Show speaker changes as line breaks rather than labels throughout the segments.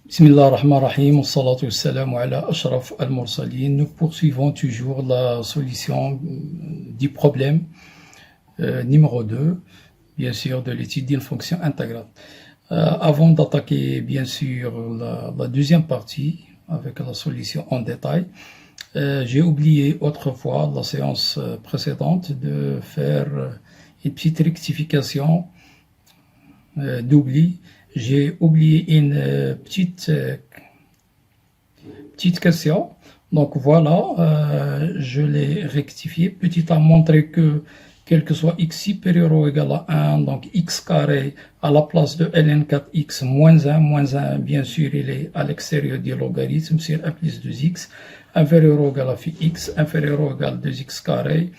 Bismillah ar-Rahman ar-Rahim, salatu wassalam ala ashraf al-Mursalin. Nous poursuivons toujours la solution du problème numéro 2, bien sûr, de l'étude d'une fonction intégrale. Avant d'attaquer, bien sûr, la deuxième partie avec la solution en détail, j'ai oublié autrefois, la séance précédente, de faire une petite rectification d'oubli. J'ai oublié une petite question. Donc voilà, je l'ai rectifié. Petit à montrer que quel que soit x supérieur ou égal à 1, donc x carré à la place de ln4x moins 1 bien sûr il est à l'extérieur du logarithme sur 1 plus 2x, inférieur ou égal à phi x, inférieur ou égal à 2x carré,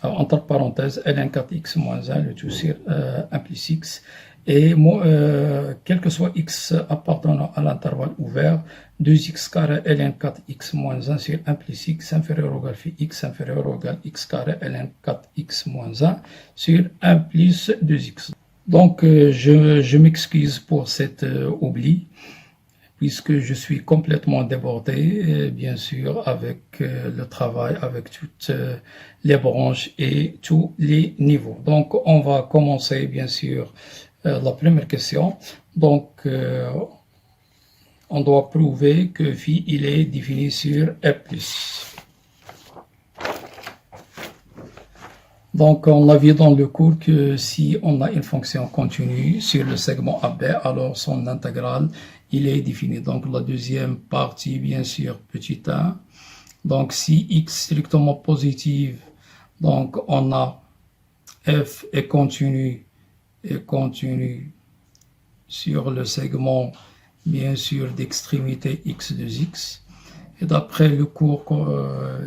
entre parenthèses ln4x moins 1, le tout sur 1 plus x. Et quel que soit x appartenant à l'intervalle ouvert, 2x carré ln4x moins 1 sur 1 plus x inférieur ou égal phi x inférieur ou égal x carré ln4x moins 1 sur 1 plus 2x. Donc je m'excuse pour cet oubli, puisque je suis complètement débordé, bien sûr, avec le travail, avec toutes les branches et tous les niveaux. Donc on va commencer, bien sûr, la première question. Donc, on doit prouver que phi il est défini sur R+. Donc, on a vu dans le cours que si on a une fonction continue sur le segment AB, alors son intégrale, il est défini. Donc, la deuxième partie, bien sûr, petit 1. Donc, si x strictement positive, donc on a f est continu sur le segment, bien sûr, d'extrémité x2x. Et d'après le cours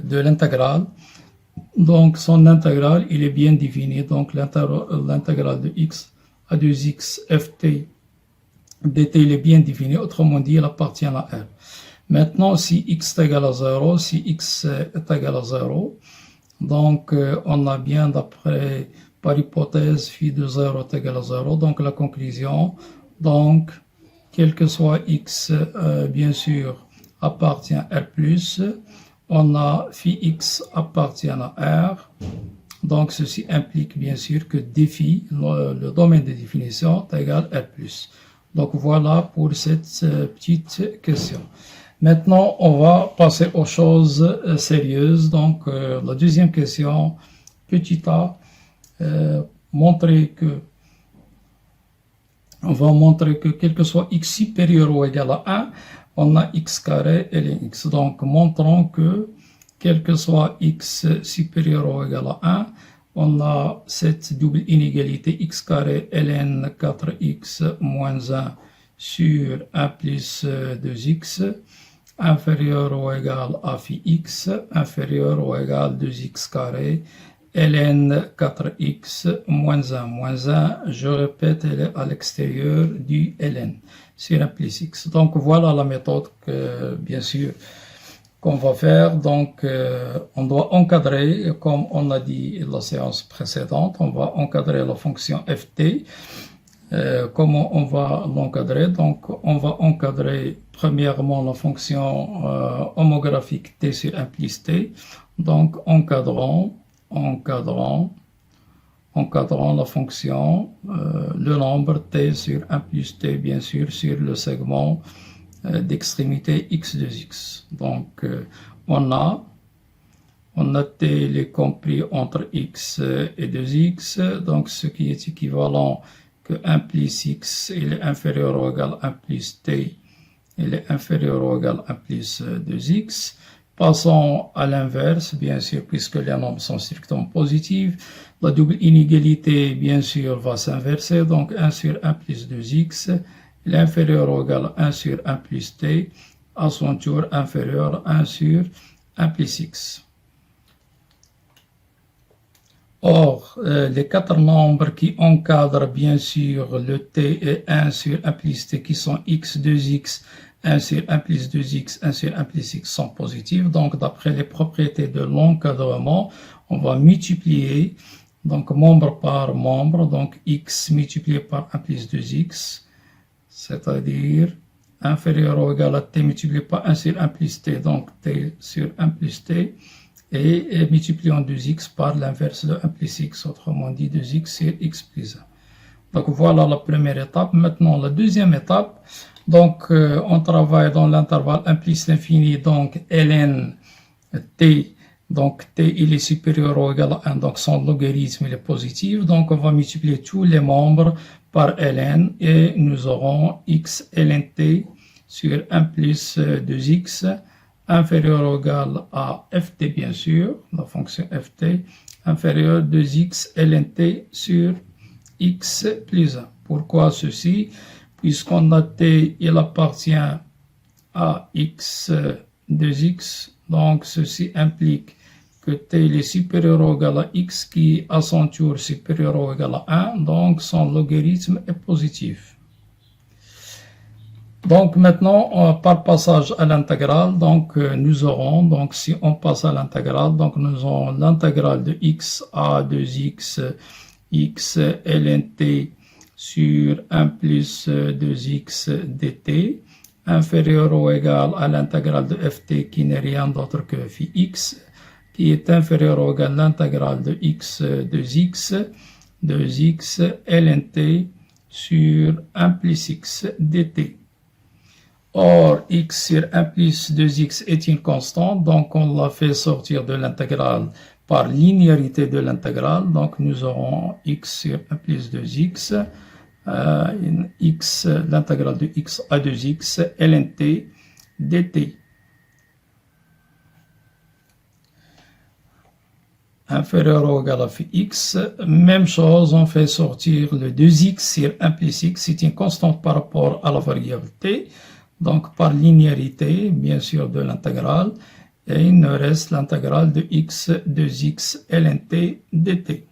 de l'intégrale, donc son intégrale, il est bien défini. Donc l'intégrale de x à 2x ft dt, il est bien défini. Autrement dit, il appartient à R. Maintenant, si x est égal à 0, si x est égal à 0, donc on a bien d'après par hypothèse phi de 0 est égal à 0, donc la conclusion, donc quel que soit x, bien sûr, appartient à R+, on a phi x appartient à R, donc ceci implique bien sûr que dφ, le domaine de définition, est égal à R+. Donc voilà pour cette petite question. Maintenant, on va passer aux choses sérieuses. Donc la deuxième question, petit a, on va montrer que quel que soit x supérieur ou égal à 1, on a x carré ln x. Donc, montrons que quel que soit x supérieur ou égal à 1, on a cette double inégalité x carré ln 4x moins 1 sur 1 plus 2x inférieur ou égal à phi x inférieur ou égal à 2x carré ln 4x moins 1, je répète, elle est à l'extérieur du ln sur 1 plus x. Donc voilà la méthode que, bien sûr, qu'on va faire. Donc on doit encadrer, comme on a dit la séance précédente, on va encadrer la fonction ft. Comment on va l'encadrer? Donc on va encadrer premièrement la fonction homographique t sur 1 plus t. Donc encadrant la fonction, le nombre t sur 1 plus t, bien sûr, sur le segment d'extrémité x2x. Donc, on a t il est compris entre x et 2x, donc ce qui est équivalent que 1 plus x, il est inférieur ou égal à 1 plus t, il est inférieur ou égal à 1 plus 2x. Passons à l'inverse, bien sûr, puisque les nombres sont strictement positifs. La double inégalité, bien sûr, va s'inverser. Donc, 1 sur 1 plus 2x, il est inférieur ou égal à 1 sur 1 plus t, à son tour inférieur à 1 sur 1 plus x. Or, les quatre nombres qui encadrent, bien sûr, le t et 1 sur 1 plus t, qui sont x, 2x, 1 sur 1 plus 2x, 1 sur 1 plus x sont positifs. Donc, d'après les propriétés de l'encadrement, on va multiplier, donc membre par membre, donc x multiplié par 1 plus 2x, c'est-à-dire inférieur ou égal à t multiplié par 1 sur 1 plus t, donc t sur 1 plus t, et multipliant 2x par l'inverse de 1 plus x, autrement dit 2x sur x plus 1. Donc voilà la première étape. Maintenant la deuxième étape, donc on travaille dans l'intervalle 1 plus l'infini, donc ln t, donc t il est supérieur ou égal à 1, donc son logarithme il est positif, donc on va multiplier tous les membres par ln et nous aurons x ln t sur 1 plus 2x inférieur ou égal à ft bien sûr, la fonction ft, inférieur à 2x ln t sur x plus 1. Pourquoi ceci? Puisqu'on a t, il appartient à x 2x, donc ceci implique que t est supérieur ou égal à x qui à son tour supérieur ou égal à 1, donc son logarithme est positif. Donc maintenant, par passage à l'intégrale, donc nous aurons, donc si on passe à l'intégrale, donc nous aurons l'intégrale de x à 2x x ln t sur 1 plus 2x dt inférieur ou égal à l'intégrale de ft qui n'est rien d'autre que phi x qui est inférieur ou égal à l'intégrale de x 2x ln t sur 1 plus x dt. Or, x sur 1 plus 2x est une constante, donc on l'a fait sortir de l'intégrale par linéarité de l'intégrale. Donc nous aurons x sur 1 plus 2x, l'intégrale de x à 2x, ln t dt. Inférieur ou égal à phi x, même chose, on fait sortir le 2x sur 1 plus x, c'est une constante par rapport à la variable t, donc par linéarité, bien sûr, de l'intégrale, et il nous reste l'intégrale de x 2x ln t dt.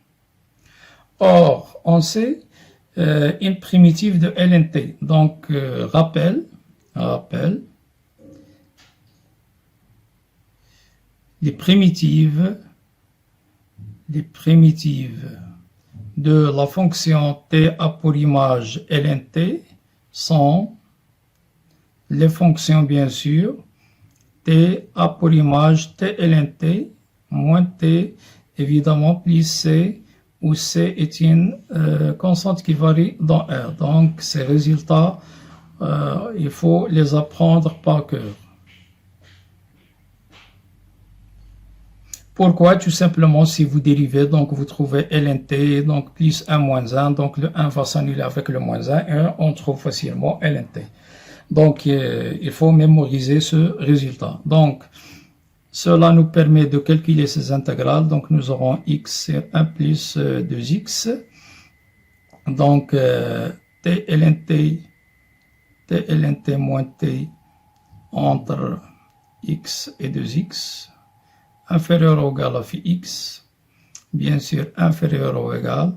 Or, on sait une primitive de ln t, donc rappel, les primitives de la fonction t a pour image ln t sont les fonctions bien sûr t a pour image t ln t moins t évidemment plus c où c est une constante qui varie dans R. Donc ces résultats il faut les apprendre par cœur. Pourquoi? Tout simplement, si vous dérivez, donc vous trouvez ln donc plus 1 moins 1, donc le 1 va s'annuler avec le moins 1, et on trouve facilement ln. Donc, il faut mémoriser ce résultat. Donc, cela nous permet de calculer ces intégrales. Donc, nous aurons x sur 1 plus 2x. Donc, t ln t moins t entre x et 2x. Inférieur ou égal à phi x, bien sûr inférieur ou égal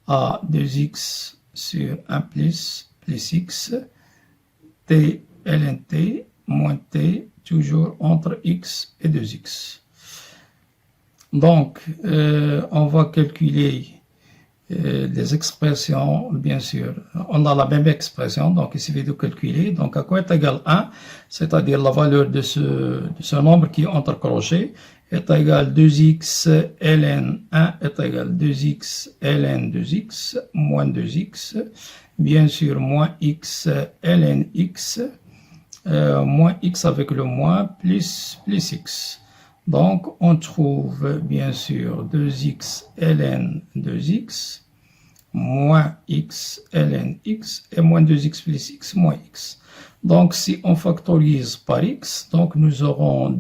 à 2x sur 1 plus x, t ln t moins t, toujours entre x et 2x. Donc, on va calculer les expressions, bien sûr. On a la même expression, donc il suffit de calculer. Donc, à quoi est égal 1, c'est-à-dire la valeur de ce nombre qui est entre crochets, est égal 2x ln 1 est égal 2x ln 2x moins 2x, bien sûr moins x ln x, moins x avec le moins plus x. Donc on trouve bien sûr 2x ln 2x moins x ln x et moins 2x plus x moins x. Donc si on factorise par x, donc nous aurons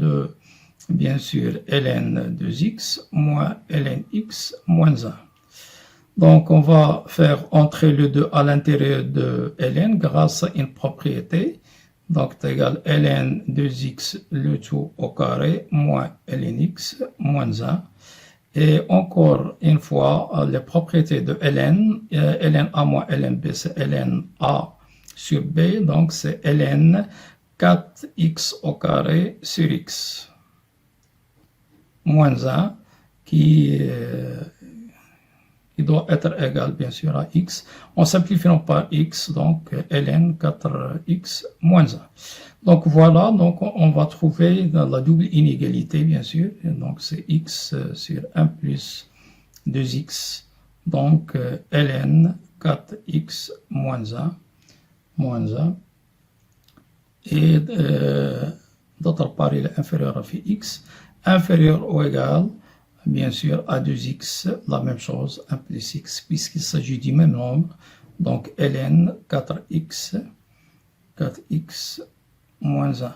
bien sûr ln 2x moins ln x moins 1. Donc on va faire entrer le 2 à l'intérieur de ln grâce à une propriété. Donc c'est égal ln 2x le tout au carré moins ln x moins 1. Et encore une fois, les propriétés de ln, ln a moins ln b, c'est ln a sur b, donc c'est ln 4x au carré sur x moins 1 qui qui doit être égal, bien sûr, à x, en simplifiant par x, donc ln 4x moins 1. Donc voilà, donc on va trouver dans la double inégalité, bien sûr, donc c'est x sur 1 plus 2x, donc ln 4x moins 1, et d'autre part, il est inférieur à phi x, inférieur ou égal, bien sûr, à 2x, la même chose, 1 plus x, puisqu'il s'agit du même nombre, donc ln 4x moins 1.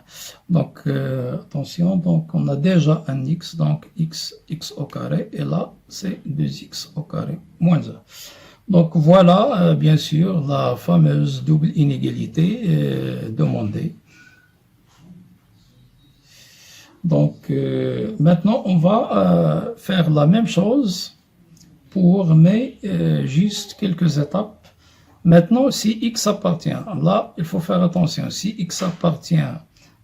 Donc, attention, donc on a déjà un x, donc x au carré, et là, c'est 2x au carré moins 1. Donc, voilà, bien sûr, la fameuse double inégalité demandée. Donc, maintenant, on va faire la même chose mais juste quelques étapes. Maintenant, si x appartient, là, il faut faire attention, si x appartient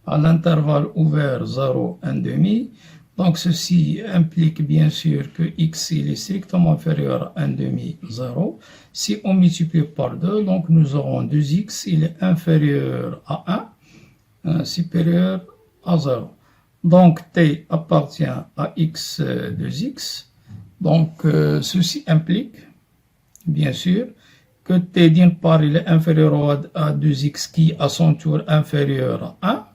à l'intervalle ouvert 0, 1,5, donc ceci implique bien sûr que x il est strictement inférieur à 1,5, 0. Si on multiplie par 2, donc nous aurons 2x, il est inférieur à 1, supérieur à 0. Donc t appartient à x 2x. Donc ceci implique, bien sûr, que t d'une part il est inférieur à 2x qui à son tour inférieur à 1,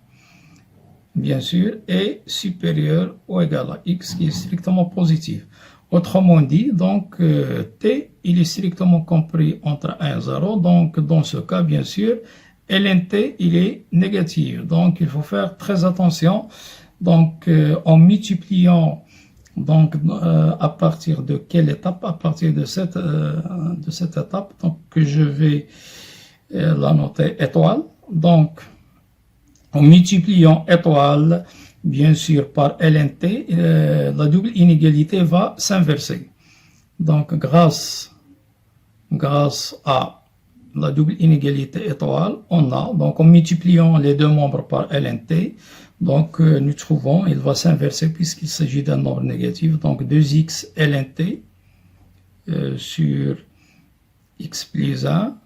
bien sûr, et supérieur ou égal à x qui est strictement positif. Autrement dit, donc t il est strictement compris entre 1 et 0, donc dans ce cas, bien sûr, ln t il est négatif. Donc il faut faire très attention. Donc, en multipliant, donc, à partir de quelle étape? À partir de cette étape, donc, que je vais la noter étoile. Donc, en multipliant étoile, bien sûr, par ln-t, la double inégalité va s'inverser. Donc, grâce à la double inégalité étoile, on a, donc, en multipliant les deux membres par ln-t, donc, nous trouvons, il va s'inverser puisqu'il s'agit d'un nombre négatif. Donc, 2x ln-t sur x plus 1,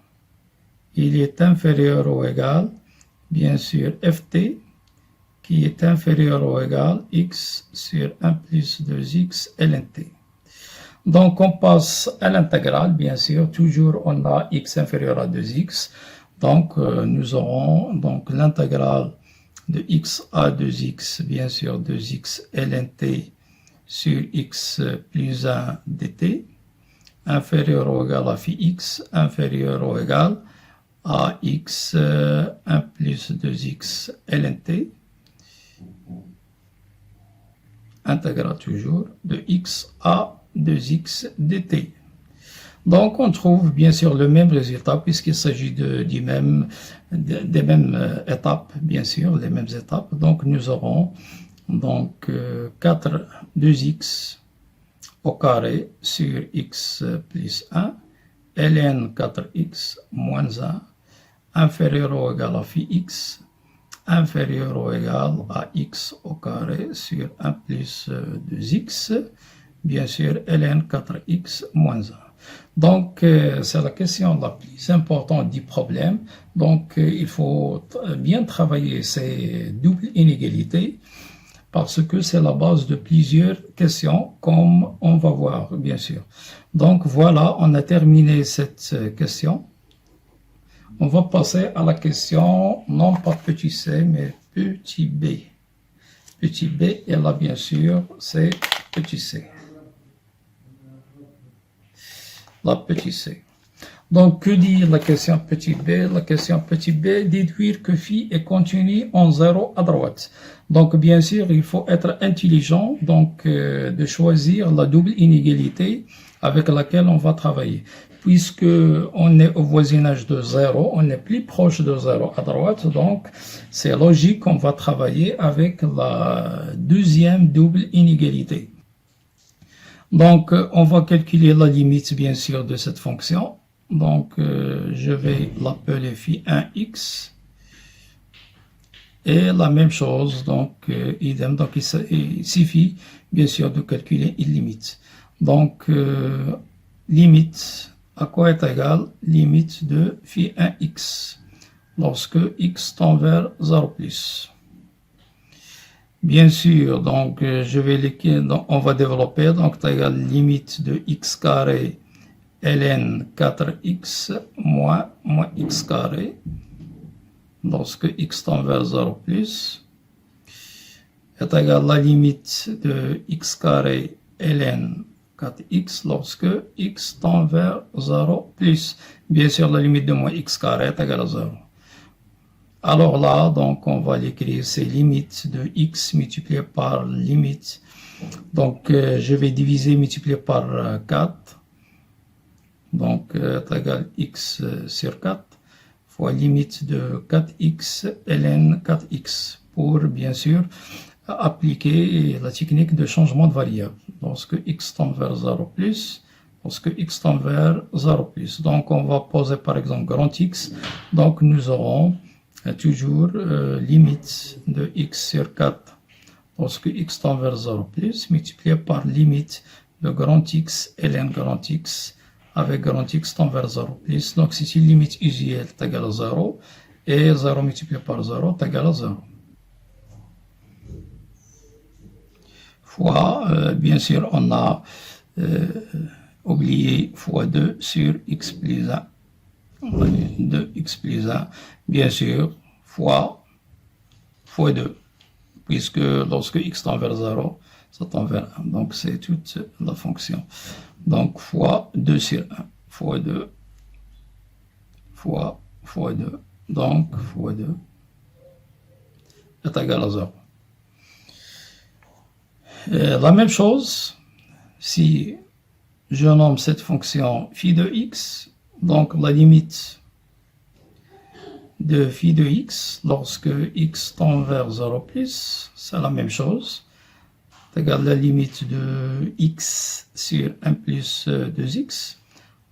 il est inférieur ou égal, bien sûr, ft, qui est inférieur ou égal x sur 1 plus 2x ln-t. Donc, on passe à l'intégrale, bien sûr, toujours on a x inférieur à 2x. Donc, nous aurons donc l'intégrale de x à 2x, bien sûr, 2x ln-t sur x plus 1 dt, inférieur ou égal à phi x, inférieur ou égal à x 1 plus 2x ln-t, intégrale toujours de x à 2x dt. Donc, on trouve bien sûr le même résultat puisqu'il s'agit des mêmes étapes, bien sûr, les mêmes étapes. Donc, nous aurons donc 2x au carré sur x plus 1, ln 4x moins 1, inférieur ou égal à phi x, inférieur ou égal à x au carré sur 1 plus 2x, bien sûr, ln 4x moins 1. Donc, c'est la question la plus importante du problème. Donc, il faut bien travailler ces doubles inégalités parce que c'est la base de plusieurs questions, comme on va voir, bien sûr. Donc, voilà, on a terminé cette question. On va passer à la question, non pas petit c, mais petit b. Petit b, et là, bien sûr, c'est petit c. La petit c. Donc, que dit la question petit b? La question petit b, déduire que phi est continu en 0 à droite. Donc, bien sûr, il faut être intelligent, donc, de choisir la double inégalité avec laquelle on va travailler. Puisque on est au voisinage de 0, on est plus proche de 0 à droite, donc, c'est logique qu'on va travailler avec la deuxième double inégalité. Donc, on va calculer la limite, bien sûr, de cette fonction. Donc, je vais l'appeler phi 1x. Et la même chose, donc, idem. Donc, il suffit, bien sûr, de calculer une limite. Donc, limite à quoi est égal limite de phi 1x lorsque x tend vers 0 plus. Bien sûr, donc je vais donc, on va développer, donc c'est égal limite de x carré ln 4x moins x carré lorsque x tend vers 0 plus est égal à la limite de x carré ln 4x lorsque x tend vers 0 plus. Bien sûr, la limite de moins x carré est égale à 0. Alors là, donc, on va l'écrire, c'est limite de x multiplié par limite. Donc, je vais diviser multiplié par 4. Donc, est égal x sur 4 fois limite de 4x ln 4x pour, bien sûr, appliquer la technique de changement de variable. Lorsque x tend vers 0 plus, lorsque x tend vers 0 plus. Donc, on va poser par exemple grand X. Donc, nous aurons toujours limite de x sur 4 lorsque x tend vers 0 plus multiplié par limite de grand X ln grand X avec grand X tend vers 0 plus. Donc, c'est une limite usuelle est égale à 0 et 0 multiplié par 0 est égal à 0. Fois, bien sûr, on a oublié fois 2 sur x plus 1. 2x plus 1, bien sûr, fois 2, puisque lorsque x tend vers 0, ça tend vers 1. Donc, c'est toute la fonction. Donc, fois 2 sur 1, fois 2, fois 2, donc, fois 2 est égal à 0. Et la même chose, si je nomme cette fonction phi de x, donc la limite de phi de x lorsque x tend vers 0 plus, c'est la même chose. C'est égal à la limite de x sur 1 plus 2x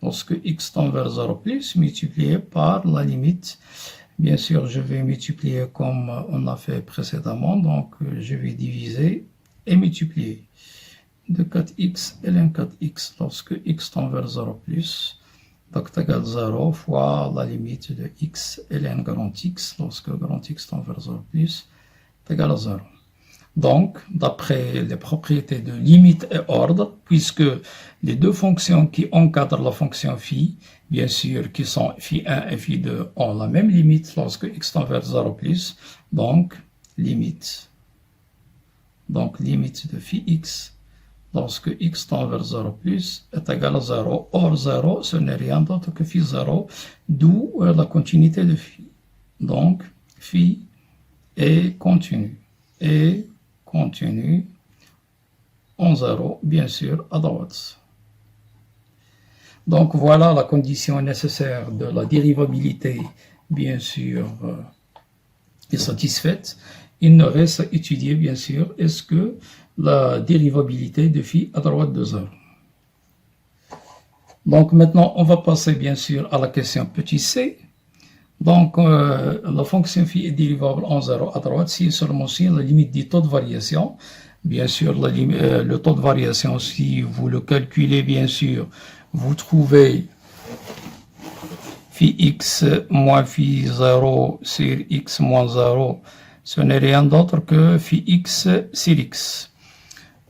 lorsque x tend vers 0 plus multiplié par la limite. Bien sûr, je vais multiplier comme on a fait précédemment, donc je vais diviser et multiplier de 4x ln 4x lorsque x tend vers 0 plus. Donc, c'est égal à 0 fois la limite de x ln grand X lorsque grand X tend vers 0 plus est égal à 0. Donc, d'après les propriétés de limite et ordre, puisque les deux fonctions qui encadrent la fonction phi, bien sûr, qui sont phi 1 et phi 2, ont la même limite lorsque x tend vers 0 plus, donc limite. Donc, limite de phi x lorsque x tend vers 0 plus est égal à 0. Or, 0, ce n'est rien d'autre que phi 0, d'où la continuité de phi. Donc, phi est continu. Et continu en 0, bien sûr, à droite. Donc, voilà la condition nécessaire de la dérivabilité, bien sûr, est satisfaite. Il nous reste à étudier, bien sûr, est-ce que la dérivabilité de phi à droite de 0. Donc maintenant, on va passer bien sûr à la question petit c. Donc la fonction phi est dérivable en 0 à droite si et seulement si la limite du taux de variation. Bien sûr, le taux de variation, si vous le calculez, bien sûr, vous trouvez phi x moins phi 0 sur x moins 0. Ce n'est rien d'autre que phi x sur x.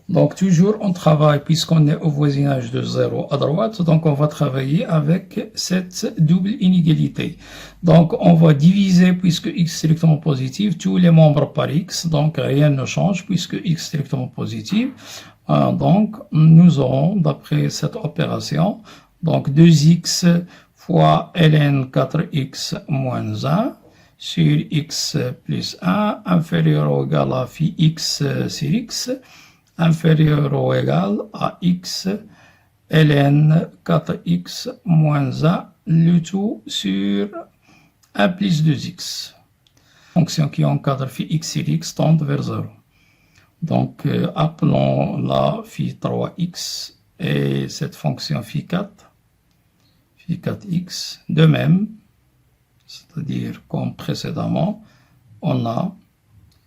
Donc, toujours, on travaille, puisqu'on est au voisinage de 0 à droite, donc on va travailler avec cette double inégalité. Donc, on va diviser, puisque x est strictement positif, tous les membres par x, donc rien ne change, puisque x est strictement positif. Donc, nous aurons, d'après cette opération, donc 2x fois ln 4x moins 1 sur x plus 1 inférieur ou égal à phi x sur x, inférieur ou égal à x ln 4x moins 1, le tout sur 1 plus 2x. Fonction qui encadre phi x sur x tend vers 0. Donc, appelons-la phi 3x et cette fonction phi 4, phi 4x, de même, c'est-à-dire comme précédemment, on a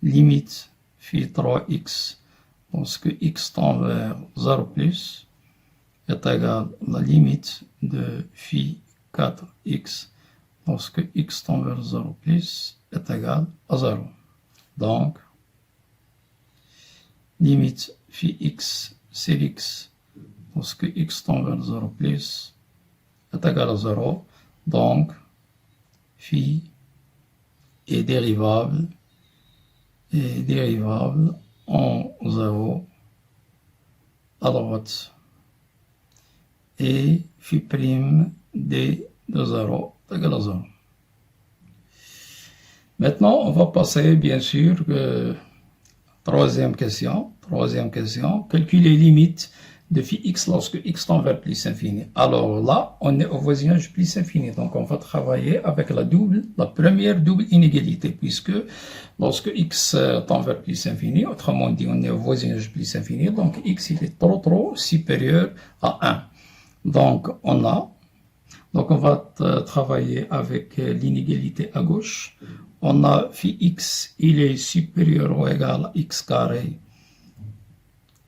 limite phi 3x lorsque x tend vers 0 plus est égal à la limite de phi 4x lorsque x tend vers 0 plus est égal à 0. Donc, limite phi x sur x lorsque x tend vers 0 plus est égal à 0. Donc, phi est dérivable en 0 à droite. Et phi prime d de 0 est égal à 0. Maintenant, on va passer, bien sûr, troisième question, calculer les limites de phi x lorsque x tend vers plus infini. Alors là, on est au voisinage plus infini, donc on va travailler avec la première double inégalité, puisque lorsque x tend vers plus infini, autrement dit, on est au voisinage plus infini, donc x il est trop supérieur à 1. Donc on va travailler avec l'inégalité à gauche. On a phi x, il est supérieur ou égal à x carré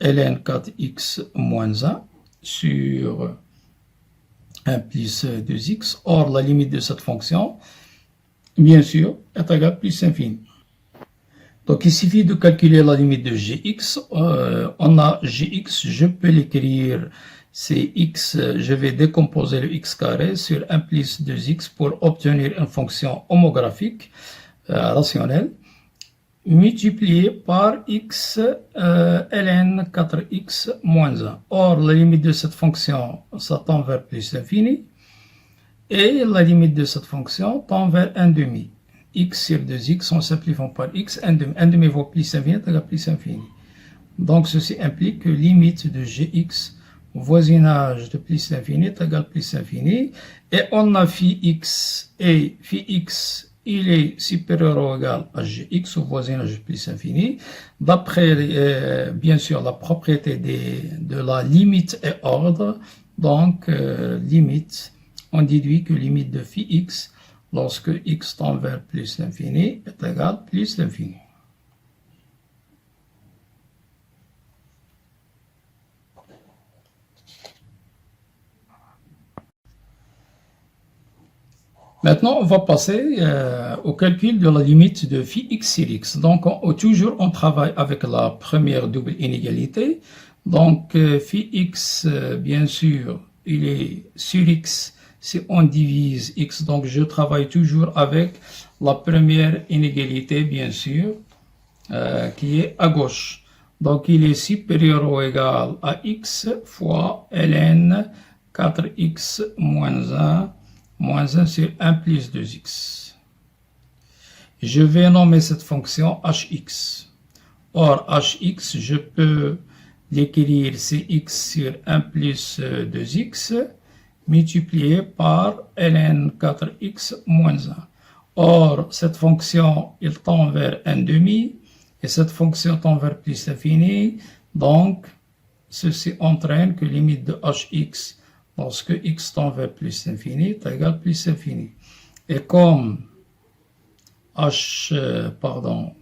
ln 4x moins 1 sur 1 plus 2x. Or, la limite de cette fonction, bien sûr, est égale à plus infini. Donc, il suffit de calculer la limite de gx. On a gx, je peux l'écrire, c'est x, je vais décomposer le x carré sur 1 plus 2x pour obtenir une fonction homographique rationnelle, multiplié par x ln 4x moins 1. Or, la limite de cette fonction, ça tend vers plus infini. Et la limite de cette fonction tend vers 1 demi. X sur 2x, en simplifiant par x, 1 demi. 1 demi vaut plus infini, est égal à plus infini. Donc, ceci implique que limite de gx, voisinage de plus infini, est égal à plus infini. Et on a phi x, et phi x, il est supérieur ou égal à gx, au voisinage plus infini. D'après, bien sûr, la propriété de la limite et ordre, donc limite, on déduit que limite de phi x, lorsque x tend vers plus l'infini, est égal à plus l'infini. Maintenant, on va passer au calcul de la limite de phi x sur x. Donc, toujours, on travaille avec la première double inégalité. Donc, phi x, bien sûr, il est sur x si on divise x. Donc, je travaille toujours avec la première inégalité, bien sûr, qui est à gauche. Donc, il est supérieur ou égal à x fois ln 4x moins 1 sur 1 plus 2x. Je vais nommer cette fonction hx. Or, hx, je peux l'écrire cx sur 1 plus 2x multiplié par ln 4x moins 1. Or, cette fonction, il tend vers 1 demi, et cette fonction tend vers plus l'infini. Donc, ceci entraîne que limite de hx, lorsque x tend vers plus l'infini, est égal à plus l'infini. Et comme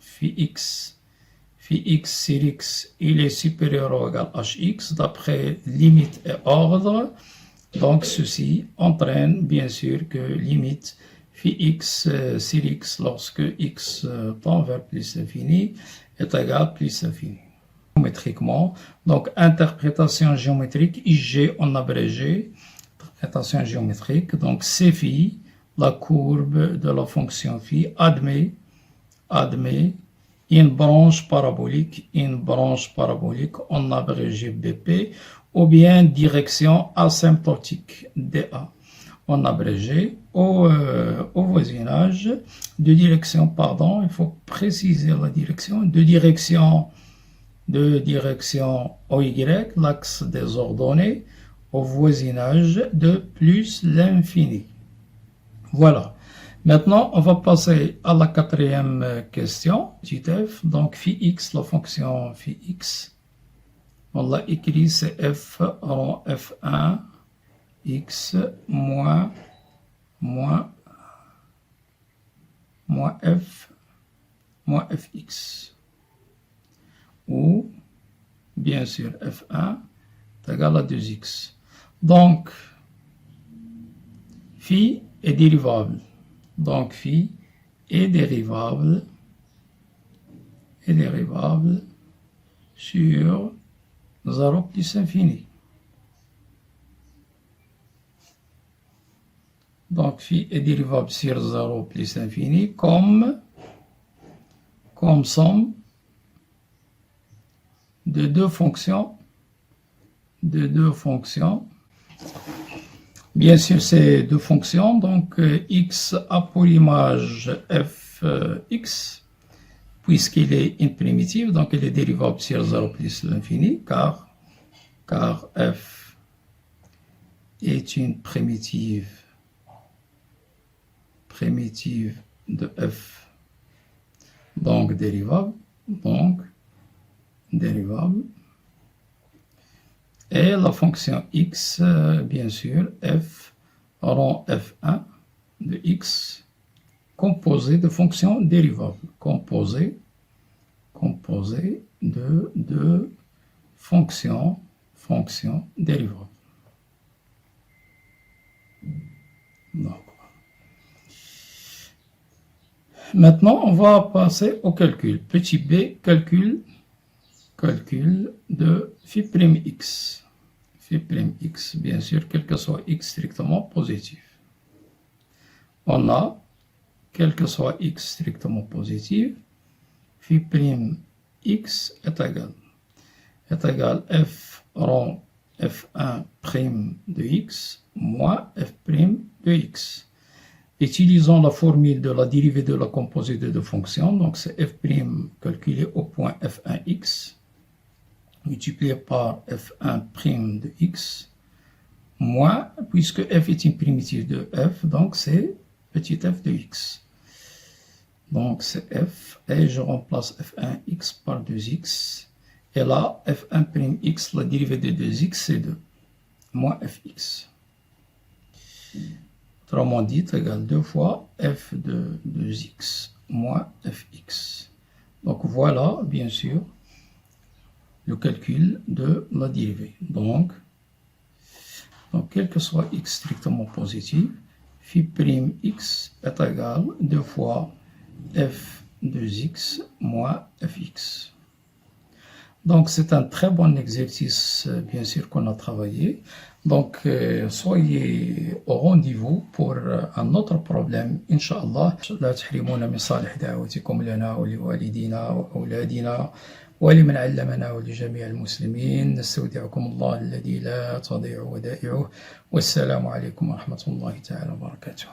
phi x sur x, il est supérieur ou égal à hx, d'après limite et ordre, donc ceci entraîne bien sûr que limite phi x sur x lorsque x tend vers plus l'infini est égal à plus l'infini. Géométriquement, donc interprétation géométrique, IG en abrégé, interprétation géométrique, donc C phi, la courbe de la fonction phi, admet une branche parabolique en abrégé BP, ou bien direction asymptotique DA en abrégé au voisinage de direction, il faut préciser la direction, de direction OY, l'axe des ordonnées, au voisinage de plus l'infini. Voilà. Maintenant, on va passer à la quatrième question, petit f. Donc, phi x, la fonction phi x, on l'a écrit, c'est f rond f1 x moins fx. Ou, bien sûr, f1 est égal à 2x. Donc, phi est dérivable. Donc, phi est dérivable sur 0 plus infini. Donc, phi est dérivable sur 0 plus infini comme somme de deux fonctions. Bien sûr, c'est deux fonctions. Donc, x a pour image fx, puisqu'il est une primitive, donc il est dérivable sur 0 plus l'infini, car f est une primitive de f, donc dérivable, et la fonction x, bien sûr, f rend f1 de x composé de fonctions dérivables, composé de deux fonctions dérivables. Donc, maintenant, on va passer au calcul. Petit b, calcul de phi prime x. Phi prime x, bien sûr, quel que soit x strictement positif. On a, quel que soit x strictement positif, phi prime x est égal f rond f1 prime de x moins f prime de x. Utilisons la formule de la dérivée de la composée de deux fonctions, donc c'est f prime calculé au point f1x multiplié par f1 prime de x moins, puisque f est une primitive de f, donc c'est petit f de x. Donc c'est f, et je remplace f1x par 2x. Et là, f1 prime x, la dérivée de 2x, c'est 2, moins fx. Autrement dit, égale 2 fois f de 2x moins fx. Donc voilà, bien sûr, le calcul de la dérivée. Donc quel que soit x strictement positif, phi prime x est égal 2 fois f de x moins fx. Donc c'est un très bon exercice, bien sûr, qu'on a travaillé. Donc soyez au rendez-vous pour un autre problème, Inch'Allah. لا تحرمونا من صالح دعوتكم لنا ولوالدينا وأولادنا ولمن علمنا ولجميع المسلمين. نستودعكم الله الذي لا تضيع ودائعه. والسلام عليكم ورحمة الله تعالى وبركاته.